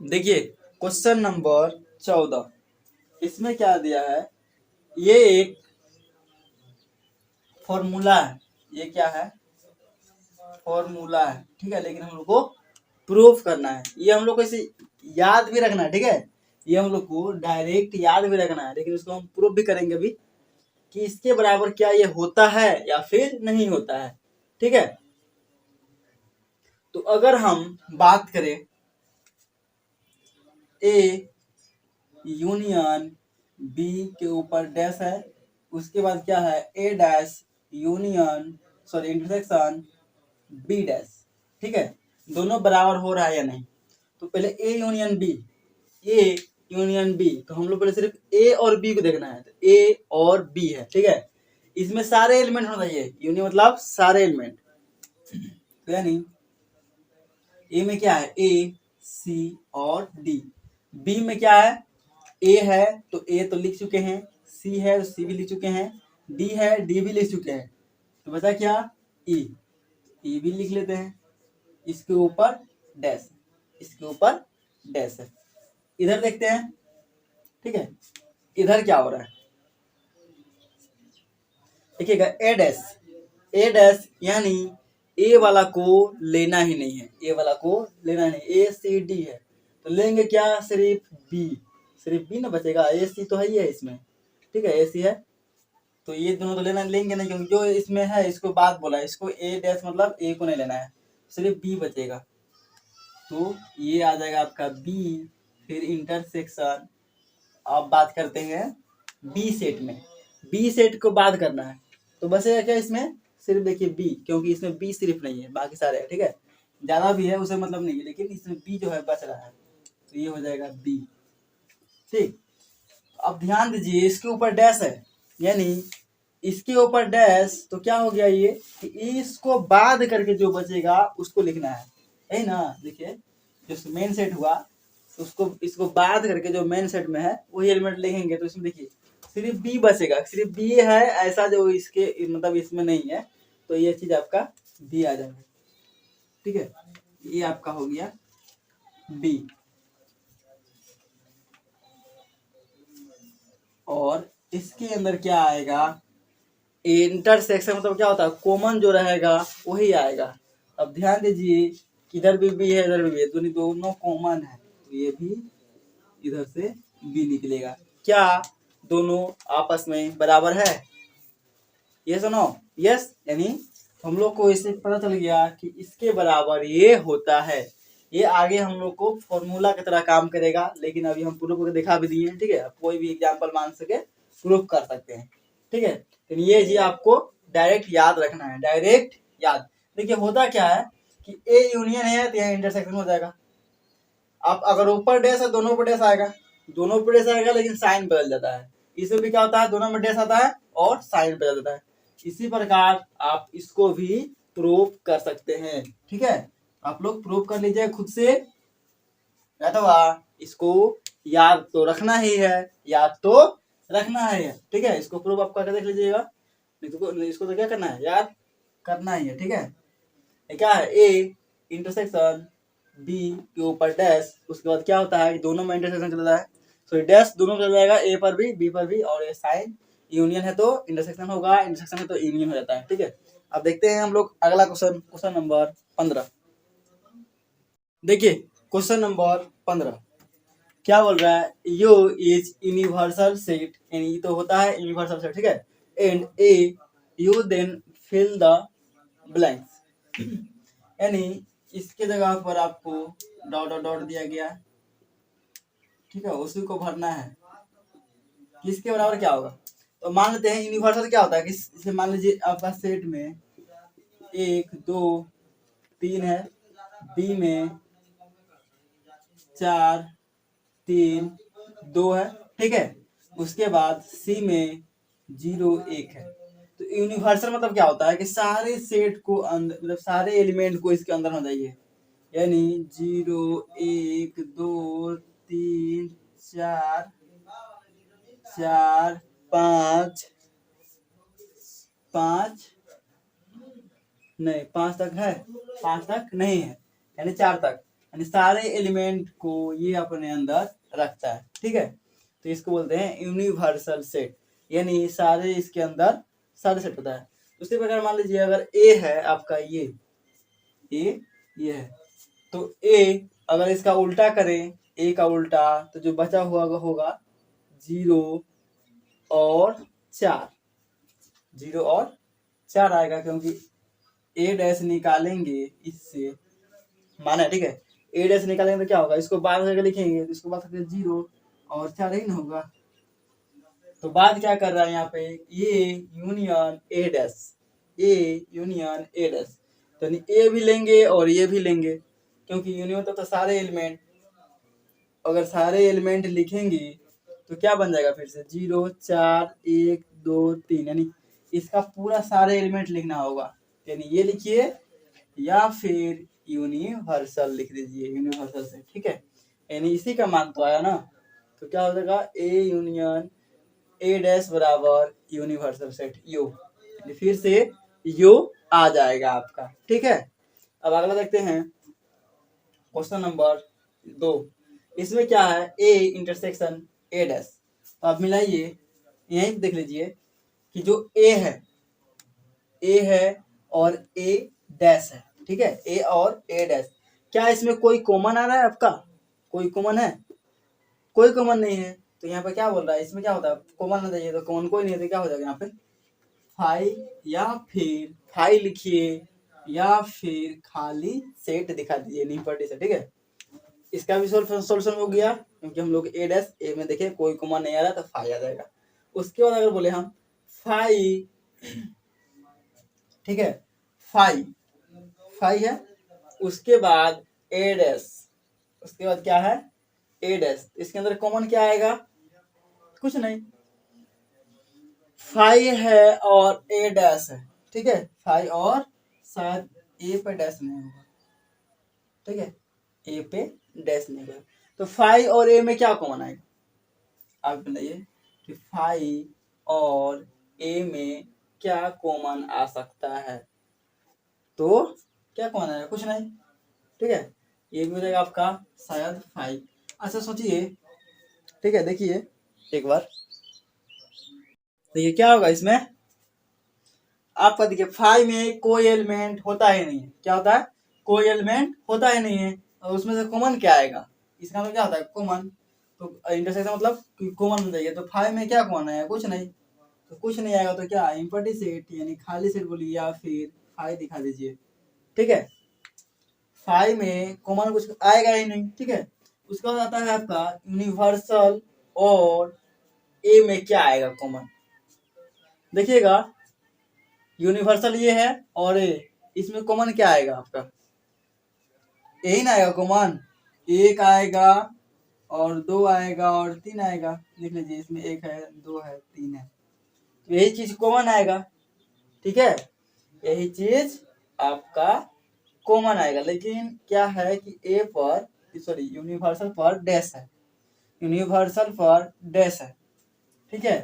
देखिए question number 14, इसमें क्या दिया है, ये एक फॉर्मूला है। ये क्या है, फॉर्मूला है, ठीक है। लेकिन हम लोग को प्रूफ करना है, ये हम लोग को इसे याद भी रखना है, ठीक है। ये हम लोग को डायरेक्ट याद भी रखना है, लेकिन इसको हम प्रूफ भी करेंगे अभी कि इसके बराबर क्या ये होता है या फिर नहीं होता है, ठीक है। तो अगर हम बात करें ए यूनियन बी के ऊपर डैश है, उसके बाद क्या है A dash union sorry intersection B dash, ठीक है। दोनों बराबर हो रहा है या नहीं। तो पहले A union B, A union B, तो हम लोग पहले सिर्फ ए और बी को देखना है। तो ए और बी है, ठीक है। इसमें सारे एलिमेंट होना चाहिए, यूनियन मतलब सारे एलिमेंट। तो यानी ए में क्या है ए सी और डी, बी में क्या है ए है तो ए तो लिख चुके हैं, सी है तो सी भी लिख चुके हैं, डी है डी भी लिख चुके हैं। तो बचा क्या ई, ई भी लिख लेते हैं। इसके ऊपर डैश, इसके ऊपर डैश है। इधर देखते हैं, ठीक है। इधर क्या हो रहा है देखिएगा, ए डैश यानी ए वाला को लेना ही नहीं है, ए वाला को लेना नहीं, ए सी डी है तो लेंगे क्या सिर्फ बी ना बचेगा, ए सी तो है ही है इसमें, ठीक है। ए सी है तो ये दोनों तो लेना लेंगे नहीं, क्योंकि जो इसमें है इसको बात बोला है, इसको ए डैश मतलब ए को नहीं लेना है, सिर्फ बी बचेगा। तो ये आ जाएगा आपका बी, फिर इंटरसेक्शन। अब बात करते हैं बी सेट में, बी सेट को बात करना है तो बचेगा क्या इसमें, सिर्फ देखिए बी, क्योंकि इसमें बी सिर्फ नहीं है, बाकी सारे है, ठीक है। ज्यादा भी है उसे मतलब नहीं है, लेकिन इसमें बी जो है बच रहा है, तो ये हो जाएगा बी, ठीक। अब ध्यान दीजिए इसके ऊपर डैश है, यानी इसके ऊपर डैश, तो क्या हो गया ये कि इसको बाद करके जो बचेगा उसको लिखना है ना। देखिए जो मेन सेट हुआ तो उसको इसको बाद करके जो मेन सेट में है वही एलिमेंट लिखेंगे, तो इसमें देखिए सिर्फ बी बचेगा, सिर्फ बी है ऐसा जो इसके मतलब इसमें नहीं है, तो ये चीज आपका बी आ जाएगा, ठीक है। ये आपका हो गया बी। और इसके अंदर क्या आएगा, इंटरसेक्शन मतलब क्या होता है, कॉमन जो रहेगा वही आएगा। अब ध्यान दीजिए इधर भी बी है इधर भी बी है, दोनों कॉमन है, तो ये भी इधर से बी निकलेगा। क्या दोनों आपस में बराबर है, ये सुनो, यस। यानी हम लोग को इससे पता चल गया कि इसके बराबर ये होता है। ये आगे हम लोग को फॉर्मूला की तरह काम करेगा, लेकिन अभी हम प्रूफ करके दिखा भी दिए हैं, ठीक है। कोई भी एग्जांपल मान सके प्रूफ कर सकते हैं, ठीक है। तो ये जी आपको डायरेक्ट याद रखना है, डायरेक्ट याद। देखिए होता क्या है कि ए यूनियन है तो यहाँ इंटरसेक्शन हो जाएगा। अब अगर ऊपर डैश है दोनों पर डैश आएगा, दोनों पर डैश आएगा लेकिन साइन बदल जाता है। इसमें भी क्या होता है, दोनों में डैश आता है और साइन बदल जाता है। इसी प्रकार आप इसको भी प्रूफ कर सकते हैं, ठीक है। आप लोग प्रूफ कर लीजिए खुद से, अथवा इसको याद तो रखना ही है, याद तो रखना है, ठीक है। इसको प्रूफ आप करके देख लीजिएगा, इसको तो क्या करना है, याद करना ही है, ठीक है। ये क्या है ए इंटरसेक्शन बी के ऊपर डैश, उसके बाद क्या होता है कि दोनों में इंटरसेक्शन चलता है, सो डैश दोनों चल जाएगा, ए पर भी बी पर भी, और ये साइन यूनियन है तो इंटरसेक्शन होगा, इंटरसेक्शन है तो यूनियन हो जाता है, ठीक है। अब देखते हैं हम लोग अगला क्वेश्चन, क्वेश्चन नंबर 15। देखिए क्वेश्चन नंबर 15 क्या बोल रहा है, यू इज यूनिवर्सल सेट, यानी तो होता है यूनिवर्सल सेट, ठीक है। And A U then fill the blanks, यानी इसके जगह पर आपको डॉट डॉट डॉट दिया गया है, ठीक है, उसी को भरना है। किसके बराबर क्या होगा, तो मान लेते हैं यूनिवर्सल क्या होता है कि इसे मान लीजिए आपका सेट में 1 2 3 है, बी में 4 3 2 है, ठीक है। उसके बाद सी में 0 1 है। तो यूनिवर्सल मतलब क्या होता है कि सारे सेट को अंदर मतलब सारे एलिमेंट को इसके अंदर होना चाहिए, यानी 0 1 2 3 4 4 5 5 नहीं 5 तक है, 5 तक नहीं है, यानी 4 तक, यानी सारे एलिमेंट को ये अपने अंदर रखता है, ठीक है। तो इसको बोलते हैं यूनिवर्सल सेट, यानी सारे इसके अंदर सारे सेट होता है। उसी प्रकार मान लीजिए अगर ए है आपका, ये है, तो ए अगर इसका उल्टा करें, ए का उल्टा, तो जो बचा हुआ होगा 0 और 4, 0 और 4 आएगा, क्योंकि ए डैश निकालेंगे इससे, माना है, ठीक है। ए डैश निकालेंगे तो क्या होगा, इसको बाहर करके लिखेंगे तो इसको बात करके 0 और 4 ही ना होगा। तो बात क्या कर रहा है यहाँ पे, ये union A dash, A union A dash, तो ए भी लेंगे और ये भी लेंगे, क्योंकि यूनियन तो सारे एलिमेंट, अगर सारे एलिमेंट लिखेंगे तो क्या बन जाएगा, फिर से 0 4 1 2 3, यानी इसका पूरा सारे एलिमेंट लिखना होगा, यानी ये लिखिए या फिर यूनिवर्सल लिख दीजिए, यूनिवर्सल से, ठीक है। यानी इसी का मान तो आया ना, तो क्या हो जाएगा, ए यूनियन ए डैश बराबर यूनिवर्सल सेट यू, फिर से यू आ जाएगा आपका, ठीक है। अब अगला देखते हैं क्वेश्चन नंबर 2। इसमें क्या है, ए इंटरसेक्शन ए डैश, तो आप मिलाइए, यहीं देख लीजिए कि जो ए है और ए डैश है, ठीक है, ए और ए डैश, क्या इसमें कोई कॉमन आ रहा है आपका, कोई कॉमन है, कोई कॉमन नहीं है, तो यहाँ पे क्या बोल रहा है, इसमें क्या होता है, कॉमन आना चाहिए, तो कॉमन कोई नहीं है, तो क्या हो जाएगा यहाँ पे फाई, या फिर फाई लिखिए या फिर खाली सेट दिखा दीजिए, नहीं पढ़ी से, ठीक है। इसका भी सोल्यूशन हो गया, क्योंकि हम लोग ए डैश ए में देखे कोई कॉमन नहीं आ रहा, तो फाई आ जाएगा। उसके बाद अगर बोले हम फाई, ठीक है, फाई है, उसके बाद ए डैश, उसके बाद क्या है ए डैश, इसके अंदर कॉमन क्या आएगा, कुछ नहीं, फाई है और ए डैश है, ठीक है, फाई और शायद ए पे डैश नहीं होगा, ठीक है, ए पे डैश नहीं होगा, तो फाई और ए में क्या कॉमन आएगा, आप बताइए कि फाई और ए में क्या कॉमन आ सकता है, तो क्या कॉमन आएगा, कुछ नहीं, ठीक है, ये भी हो जाएगा आपका शायद फाई। अच्छा सोचिए, ठीक है, देखिए एक बार, देखिए क्या होगा इसमें, आपका देखिए फाई में कोई एलिमेंट होता ही नहीं है, क्या होता है, कोई एलिमेंट होता ही नहीं है, और उसमें से कॉमन क्या आएगा, इसका मतलब क्या होता है, कॉमन, तो इंटरसेक्शन मतलब कॉमन हो जाएगा, तो फाई में क्या कॉमन आएगा, कुछ नहीं, तो कुछ नहीं आएगा, तो क्या इम्पटी सेट यानी खाली सेट बोलिए, या फिर फाई दिखा दीजिए, ठीक है। फाई में कॉमन कुछ आएगा ही नहीं, ठीक है। उसके बाद आता है आपका यूनिवर्सल, और ए में क्या आएगा कॉमन, देखिएगा यूनिवर्सल ये है और ए, इसमें कॉमन क्या आएगा आपका, यही ना आएगा कॉमन, एक आएगा और 2 आएगा और 3 आएगा, देख लीजिए इसमें 1 है 2 है 3 है, तो यही चीज कॉमन आएगा, ठीक है, यही चीज आपका कॉमन आएगा। लेकिन क्या है कि ए पर, सॉरी यूनिवर्सल पर डैश है, यूनिवर्सल पर डैश है, ठीक है।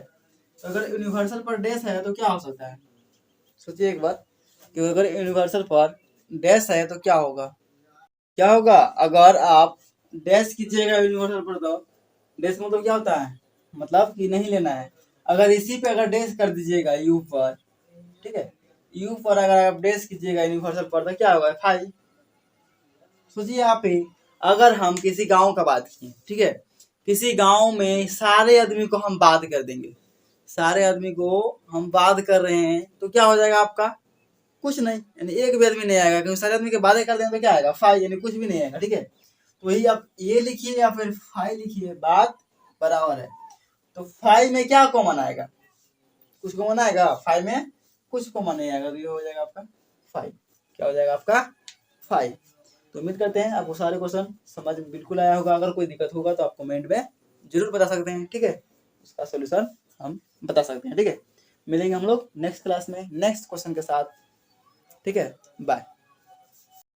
तो अगर यूनिवर्सल पर डैश है तो क्या हो सकता है, सोचिए एक बार कि अगर यूनिवर्सल पर डैश है तो क्या होगा, क्या होगा, अगर आप डैश कीजिएगा यूनिवर्सल पर, तो डैश मतलब क्या होता है, मतलब कि नहीं लेना है, अगर इसी पे अगर डैश कर दीजिएगा यू पर, ठीक है, यू पर अगर आप डैश कीजिएगा यूनिवर्सल पर, तो क्या होगा फाई। सोचिए यहाँ पे अगर हम किसी गांव का बात किए, ठीक है, किसी गांव में सारे आदमी को हम बात कर देंगे, सारे आदमी को हम बात कर रहे हैं, तो क्या हो जाएगा आपका, कुछ नहीं, यानी एक भी आदमी नहीं आएगा, क्योंकि सारे आदमी के बातें कर देंगे तो क्या आएगा फाई, यानी कुछ भी नहीं आएगा, ठीक है। तो वही आप ये लिखिए या फिर फाई लिखिए, बात बराबर है। तो फाई में क्या कॉमन आएगा, कुछ कॉमन आएगा, फाई में कुछ कॉमन नहीं आएगा, तो ये हो जाएगा आपका फाई, क्या हो जाएगा आपका फाई। तो उम्मीद करते हैं आपको सारे क्वेश्चन समझ में बिल्कुल आया होगा, अगर कोई दिक्कत होगा तो आप कमेंट में जरूर बता सकते हैं, ठीक है, उसका सोल्यूशन हम बता सकते हैं, ठीक है। मिलेंगे हम लोग नेक्स्ट क्लास में नेक्स्ट क्वेश्चन के साथ, ठीक है, बाय।